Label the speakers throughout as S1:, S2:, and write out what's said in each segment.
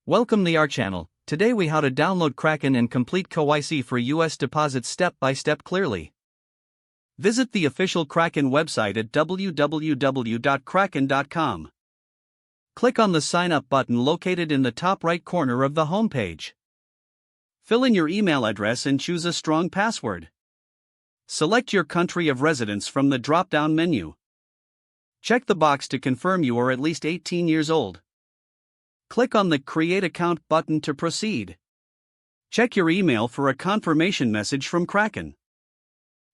S1: Welcome to our channel. Today we how to download Kraken and complete KYC for US deposits step by step clearly. Visit the official Kraken website at www.kraken.com. Click on the sign up button located in the top right corner of the homepage. Fill in your email address and choose a strong password. Select your country of residence from the drop-down menu. Check the box to confirm you are at least 18 years old. Click on the Create Account button to proceed. Check your email for a confirmation message from Kraken.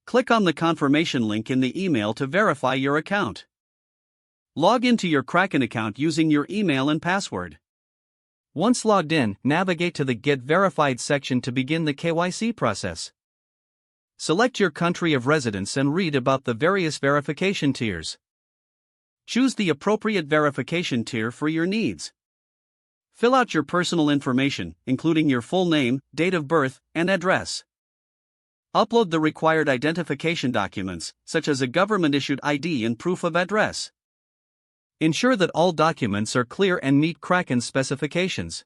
S1: Click on the confirmation link in the email to verify your account. Log into your Kraken account using your email and password. Once logged in, navigate to the Get Verified section to begin the KYC process. Select your country of residence and read about the various verification tiers. Choose the appropriate verification tier for your needs. Fill out your personal information, including your full name, date of birth, and address. Upload the required identification documents, such as a government-issued ID and proof of address. Ensure that all documents are clear and meet Kraken's specifications.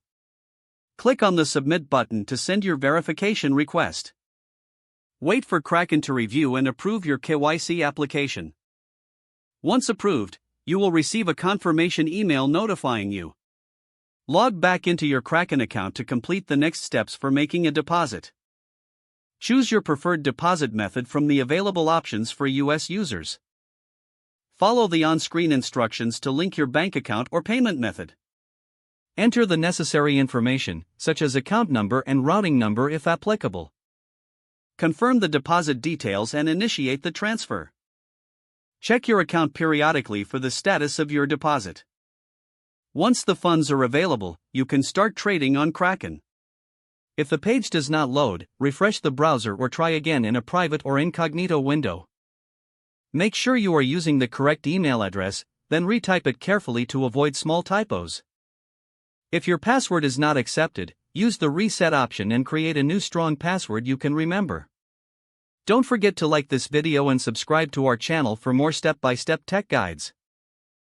S1: Click on the Submit button to send your verification request. Wait for Kraken to review and approve your KYC application. Once approved, you will receive a confirmation email notifying you. Log back into your Kraken account to complete the next steps for making a deposit. Choose your preferred deposit method from the available options for US users. Follow the on-screen instructions to link your bank account or payment method. Enter the necessary information, such as account number and routing number if applicable. Confirm the deposit details and initiate the transfer. Check your account periodically for the status of your deposit. Once the funds are available, you can start trading on Kraken. If the page does not load, refresh the browser or try again in a private or incognito window. Make sure you are using the correct email address, then retype it carefully to avoid small typos. If your password is not accepted, use the reset option and create a new strong password you can remember. Don't forget to like this video and subscribe to our channel for more step-by-step tech guides.